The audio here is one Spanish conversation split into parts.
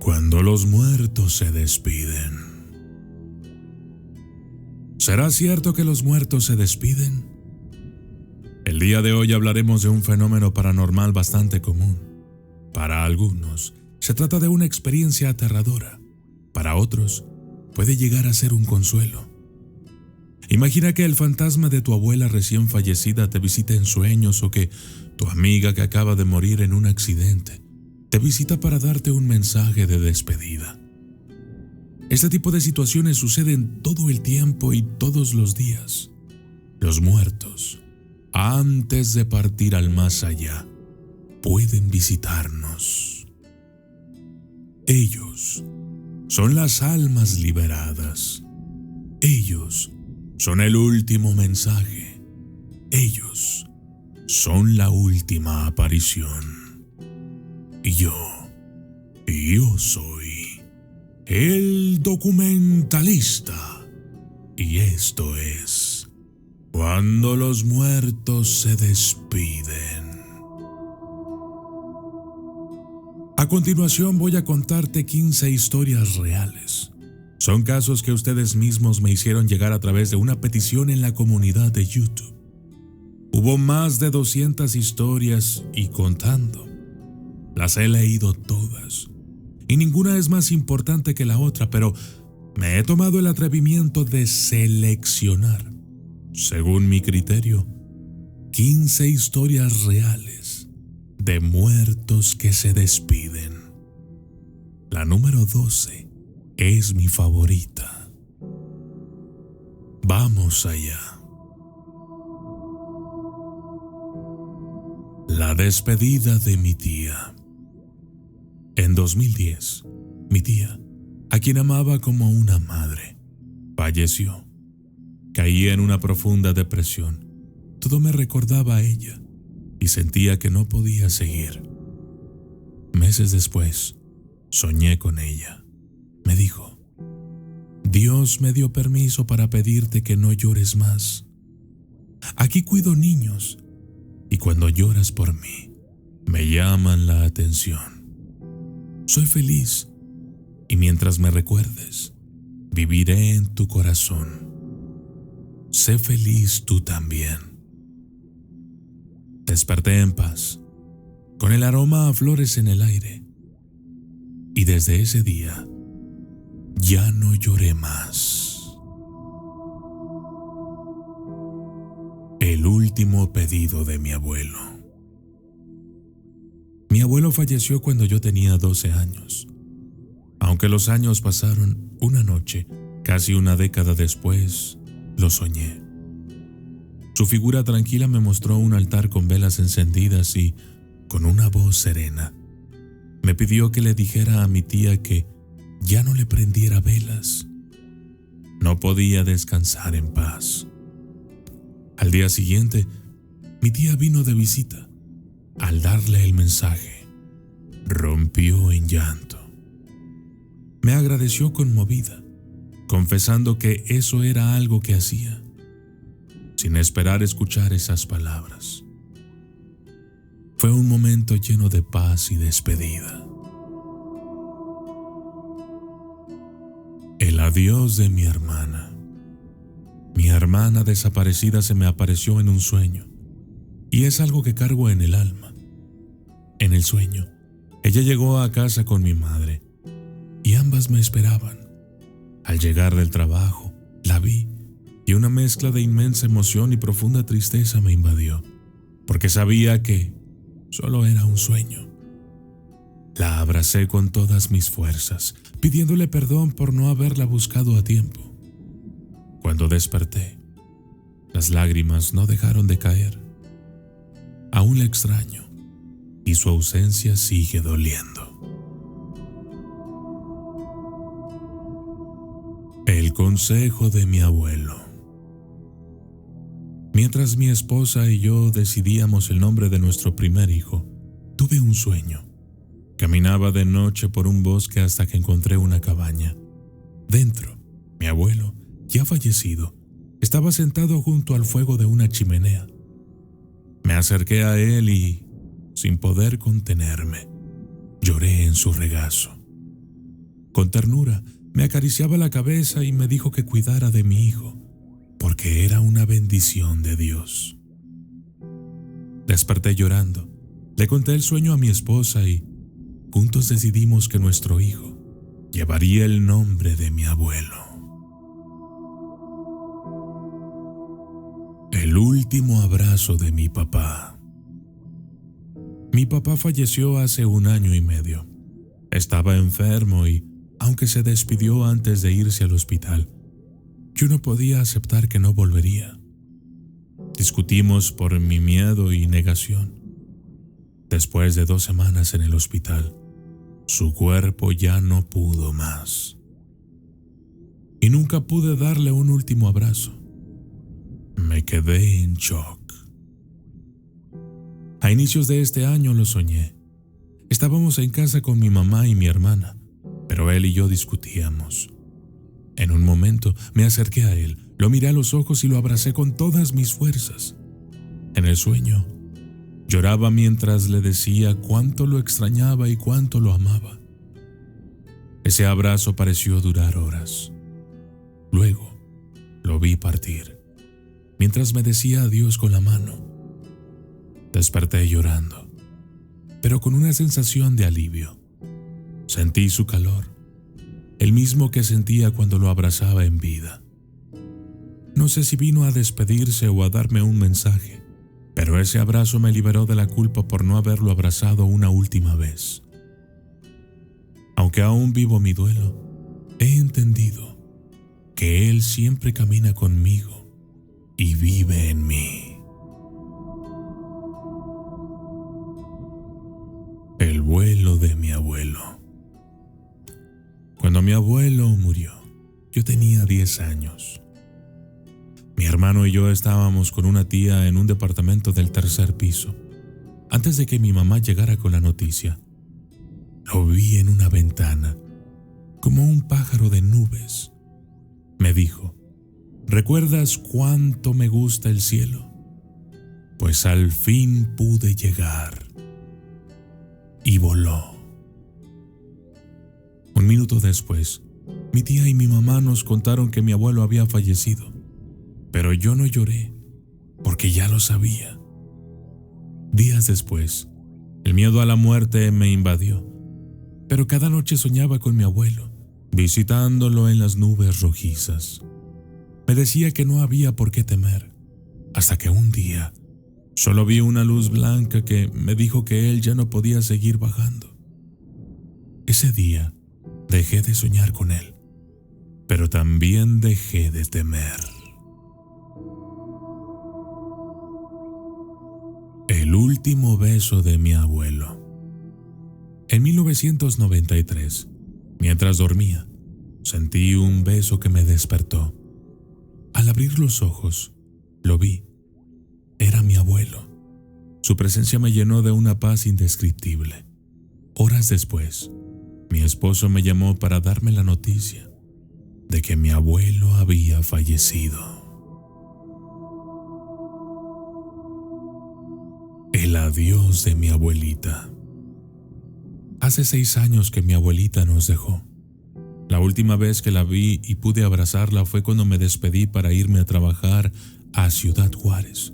Cuando los muertos se despiden. ¿Será cierto que los muertos se despiden? El día de hoy hablaremos de un fenómeno paranormal bastante común. Para algunos, se trata de una experiencia aterradora. Para otros, puede llegar a ser un consuelo. Imagina que el fantasma de tu abuela recién fallecida te visita en sueños, o que tu amiga que acaba de morir en un accidente te visita para darte un mensaje de despedida. Este tipo de situaciones suceden todo el tiempo y todos los días. Los muertos, antes de partir al más allá, pueden visitarnos. Ellos son las almas liberadas. Ellos son el último mensaje. Ellos son la última aparición. Y yo soy el documentalista. Y esto es Cuando los muertos se despiden. A continuación voy a contarte 15 historias reales. Son casos que ustedes mismos me hicieron llegar a través de una petición en la comunidad de YouTube. Hubo más de 200 historias y contando. Las he leído todas, y ninguna es más importante que la otra, pero me he tomado el atrevimiento de seleccionar, según mi criterio, 15 historias reales de muertos que se despiden. La número 12 es mi favorita. Vamos allá. La despedida de mi tía. En 2010, mi tía, a quien amaba como una madre, falleció. Caí en una profunda depresión. Todo me recordaba a ella y sentía que no podía seguir. Meses después, soñé con ella. Me dijo: Dios me dio permiso para pedirte que no llores más. Aquí cuido niños y cuando lloras por mí, me llaman la atención. Soy feliz y mientras me recuerdes, viviré en tu corazón. Sé feliz tú también. Desperté en paz, con el aroma a flores en el aire, y desde ese día ya no lloré más. El último pedido de mi abuelo. Mi abuelo falleció cuando yo tenía 12 años. Aunque los años pasaron, una noche, casi una década después, lo soñé. Su figura tranquila me mostró un altar con velas encendidas y, con una voz serena, me pidió que le dijera a mi tía que ya no le prendiera velas. No podía descansar en paz. Al día siguiente, mi tía vino de visita. Al darle el mensaje, rompió en llanto. Me agradeció conmovida, confesando que eso era algo que hacía, sin esperar escuchar esas palabras. Fue un momento lleno de paz y despedida. El adiós de mi hermana. Mi hermana desaparecida se me apareció en un sueño, y es algo que cargo en el alma. En el sueño, ella llegó a casa con mi madre, y ambas me esperaban. Al llegar del trabajo, la vi, y una mezcla de inmensa emoción y profunda tristeza me invadió, porque sabía que solo era un sueño. La abracé con todas mis fuerzas, pidiéndole perdón por no haberla buscado a tiempo. Cuando desperté, las lágrimas no dejaron de caer. Aún la extraño, y su ausencia sigue doliendo. El consejo de mi abuelo. Mientras mi esposa y yo decidíamos el nombre de nuestro primer hijo, tuve un sueño. Caminaba de noche por un bosque hasta que encontré una cabaña. Dentro, mi abuelo, ya fallecido, estaba sentado junto al fuego de una chimenea. Me acerqué a él y, sin poder contenerme, lloré en su regazo. Con ternura, me acariciaba la cabeza y me dijo que cuidara de mi hijo, porque era una bendición de Dios. Desperté llorando. Le conté el sueño a mi esposa y juntos decidimos que nuestro hijo llevaría el nombre de mi abuelo. El último abrazo de mi papá. Mi papá falleció hace 1 año y medio. Estaba enfermo y, aunque se despidió antes de irse al hospital, yo no podía aceptar que no volvería. Discutimos por mi miedo y negación. Después de 2 semanas en el hospital, su cuerpo ya no pudo más. Y nunca pude darle un último abrazo. Me quedé en shock. A inicios de este año lo soñé. Estábamos en casa con mi mamá y mi hermana, pero él y yo discutíamos. En un momento me acerqué a él, lo miré a los ojos y lo abracé con todas mis fuerzas. En el sueño, lloraba mientras le decía cuánto lo extrañaba y cuánto lo amaba. Ese abrazo pareció durar horas. Luego, lo vi partir, mientras me decía adiós con la mano. Desperté llorando, pero con una sensación de alivio. Sentí su calor, el mismo que sentía cuando lo abrazaba en vida. No sé si vino a despedirse o a darme un mensaje, pero ese abrazo me liberó de la culpa por no haberlo abrazado una última vez. Aunque aún vivo mi duelo, he entendido que Él siempre camina conmigo y vive en mí. El vuelo de mi abuelo. Cuando mi abuelo murió, yo tenía 10 años. Mi hermano y yo estábamos con una tía en un departamento del 3er piso. Antes de que mi mamá llegara con la noticia, lo vi en una ventana, como un pájaro de nubes. Me dijo, ¿recuerdas cuánto me gusta el cielo? Pues al fin pude llegar. Y voló. 1 minuto después, mi tía y mi mamá nos contaron que mi abuelo había fallecido, pero yo no lloré, porque ya lo sabía. Días después, el miedo a la muerte me invadió, pero cada noche soñaba con mi abuelo, visitándolo en las nubes rojizas. Me decía que no había por qué temer, hasta que un día solo vi una luz blanca que me dijo que él ya no podía seguir bajando. Ese día dejé de soñar con él, pero también dejé de temer. El último beso de mi abuelo. En 1993, mientras dormía, sentí un beso que me despertó. Al abrir los ojos, lo vi. Era mi abuelo. Su presencia me llenó de una paz indescriptible. Horas después, mi esposo me llamó para darme la noticia de que mi abuelo había fallecido. El adiós de mi abuelita. Hace 6 años que mi abuelita nos dejó. La última vez que la vi y pude abrazarla fue cuando me despedí para irme a trabajar a Ciudad Juárez.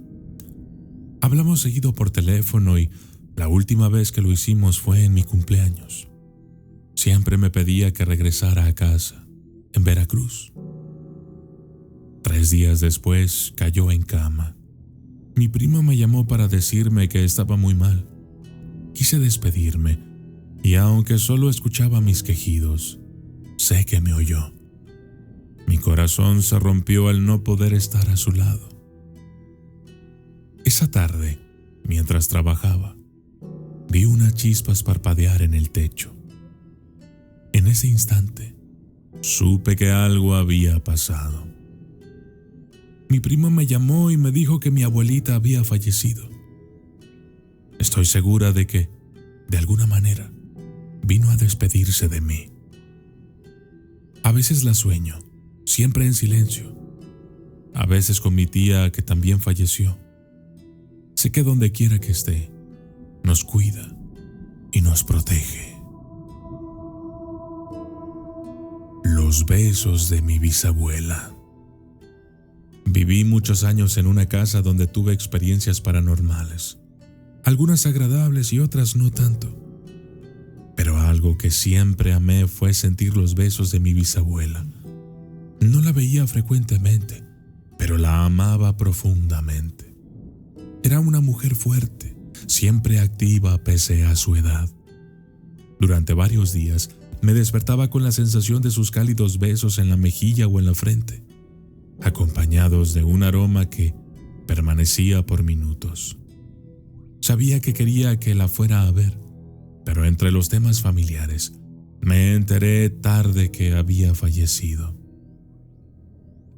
Hablamos seguido por teléfono y la última vez que lo hicimos fue en mi cumpleaños. Siempre me pedía que regresara a casa, en Veracruz. 3 días después cayó en cama. Mi prima me llamó para decirme que estaba muy mal. Quise despedirme y aunque solo escuchaba mis quejidos, sé que me oyó. Mi corazón se rompió al no poder estar a su lado. Esa tarde, mientras trabajaba, vi unas chispas parpadear en el techo. En ese instante, supe que algo había pasado. Mi prima me llamó y me dijo que mi abuelita había fallecido. Estoy segura de que, de alguna manera, vino a despedirse de mí. A veces la sueño, siempre en silencio. A veces con mi tía que también falleció. Sé que donde quiera que esté, nos cuida y nos protege. Los besos de mi bisabuela. Viví muchos años en una casa donde tuve experiencias paranormales, algunas agradables y otras no tanto. Pero algo que siempre amé fue sentir los besos de mi bisabuela. No la veía frecuentemente, pero la amaba profundamente. Era una mujer fuerte, siempre activa pese a su edad. Durante varios días me despertaba con la sensación de sus cálidos besos en la mejilla o en la frente, acompañados de un aroma que permanecía por minutos. Sabía que quería que la fuera a ver, pero entre los temas familiares me enteré tarde que había fallecido.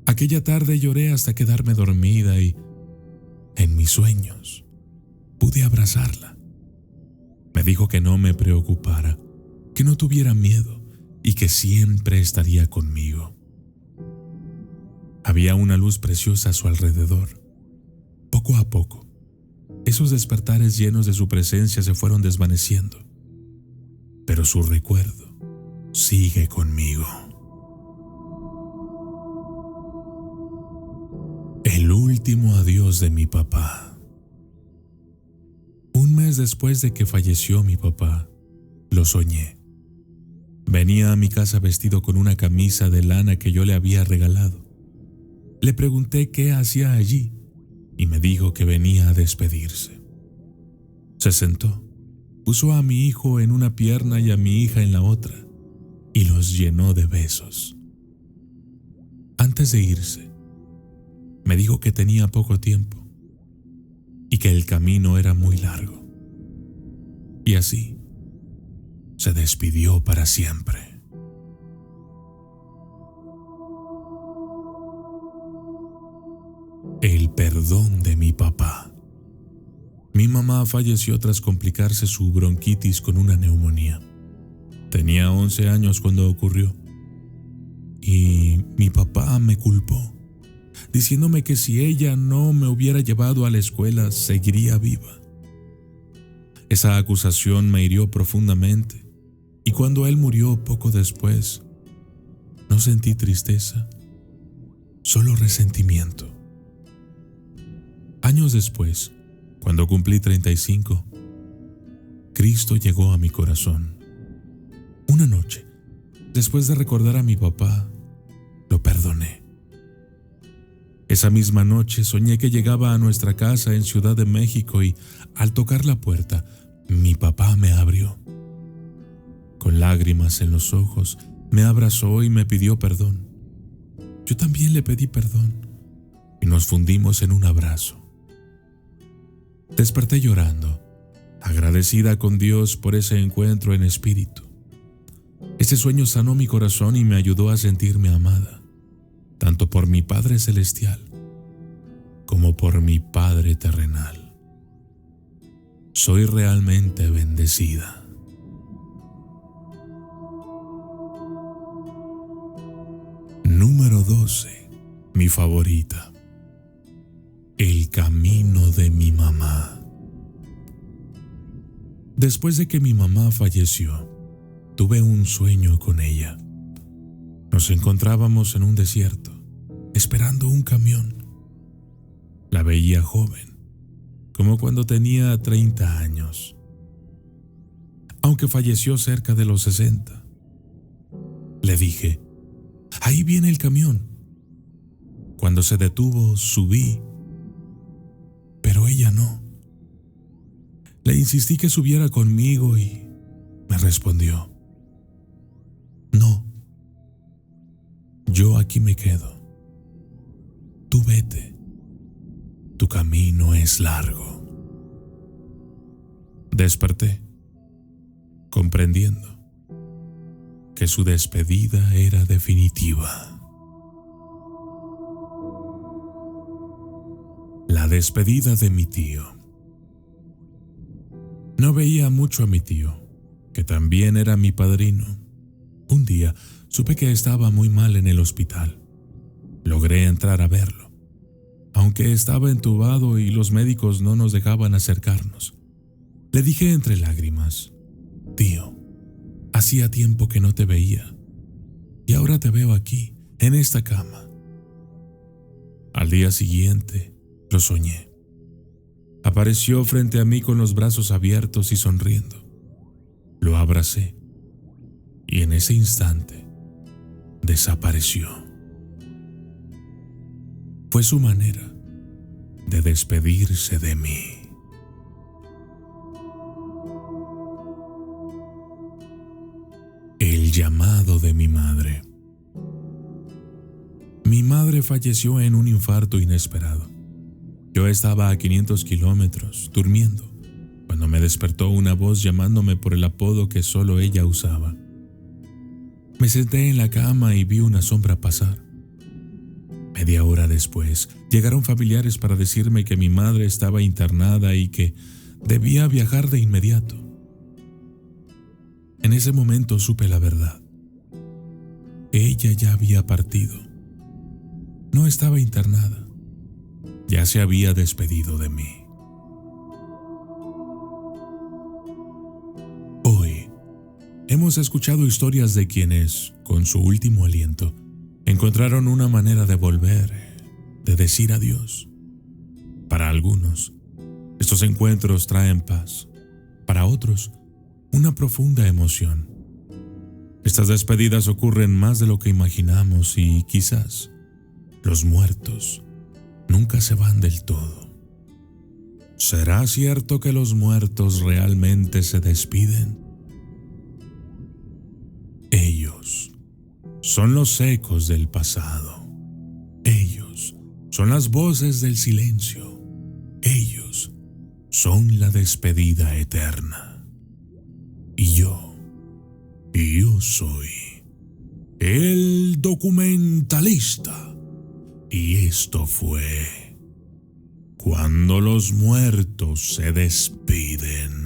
Aquella tarde lloré hasta quedarme dormida y, en mis sueños, pude abrazarla. Me dijo que no me preocupara, que no tuviera miedo y que siempre estaría conmigo. Había una luz preciosa a su alrededor. Poco a poco, esos despertares llenos de su presencia se fueron desvaneciendo, pero su recuerdo sigue conmigo. El último adiós de mi papá. Un mes después de que falleció mi papá, lo soñé. Venía a mi casa vestido con una camisa de lana que yo le había regalado. Le pregunté qué hacía allí y me dijo que venía a despedirse. Se sentó, puso a mi hijo en una pierna y a mi hija en la otra y los llenó de besos. Antes de irse, me dijo que tenía poco tiempo y que el camino era muy largo. Y así se despidió para siempre. El perdón de mi papá. Mi mamá falleció tras complicarse su bronquitis con una neumonía. Tenía 11 años cuando ocurrió. Y mi papá me culpó, diciéndome que si ella no me hubiera llevado a la escuela, seguiría viva. Esa acusación me hirió profundamente, y cuando él murió poco después, no sentí tristeza, solo resentimiento. Años después, cuando cumplí 35, Cristo llegó a mi corazón. Una noche, después de recordar a mi papá, lo perdoné. Esa misma noche soñé que llegaba a nuestra casa en Ciudad de México y, al tocar la puerta, mi papá me abrió. Con lágrimas en los ojos, me abrazó y me pidió perdón. Yo también le pedí perdón y nos fundimos en un abrazo. Desperté llorando, agradecida con Dios por ese encuentro en espíritu. Ese sueño sanó mi corazón y me ayudó a sentirme amada, tanto por mi Padre Celestial como por mi Padre terrenal. Soy realmente bendecida. Número 12. Mi favorita. El camino de mi mamá. Después de que mi mamá falleció, tuve un sueño con ella. Nos encontrábamos en un desierto, esperando un camión. La veía joven, como cuando tenía 30 años, aunque falleció cerca de los 60. Le dije, ahí viene el camión. Cuando se detuvo, subí, pero ella no. Le insistí que subiera conmigo y me respondió, no, yo aquí me quedo. Tú vete, tu camino es largo. Desperté, comprendiendo que su despedida era definitiva. La despedida de mi tío. No veía mucho a mi tío, que también era mi padrino. Un día supe que estaba muy mal en el hospital. Logré entrar a verlo, aunque estaba entubado y los médicos no nos dejaban acercarnos. Le dije entre lágrimas, tío, hacía tiempo que no te veía. y ahora te veo aquí, en esta cama. Al día siguiente, lo soñé. Apareció frente a mí con los brazos abiertos y sonriendo. Lo abracé y en ese instante desapareció. Fue su manera de despedirse de mí. El llamado de mi madre. Mi madre falleció en un infarto inesperado. Yo estaba a 500 kilómetros, durmiendo, cuando me despertó una voz llamándome por el apodo que solo ella usaba. Me senté en la cama y vi una sombra pasar. Media hora después, llegaron familiares para decirme que mi madre estaba internada y que debía viajar de inmediato. En ese momento supe la verdad. Ella ya había partido. No estaba internada. Ya se había despedido de mí. Hoy hemos escuchado historias de quienes, con su último aliento, encontraron una manera de volver, de decir adiós. Para algunos, estos encuentros traen paz. Para otros, una profunda emoción. Estas despedidas ocurren más de lo que imaginamos y quizás los muertos nunca se van del todo. ¿Será cierto que los muertos realmente se despiden? Ellos son los ecos del pasado. Ellos son las voces del silencio. Ellos son la despedida eterna. Y yo soy el documentalista. Y esto fue Cuando los muertos se despiden.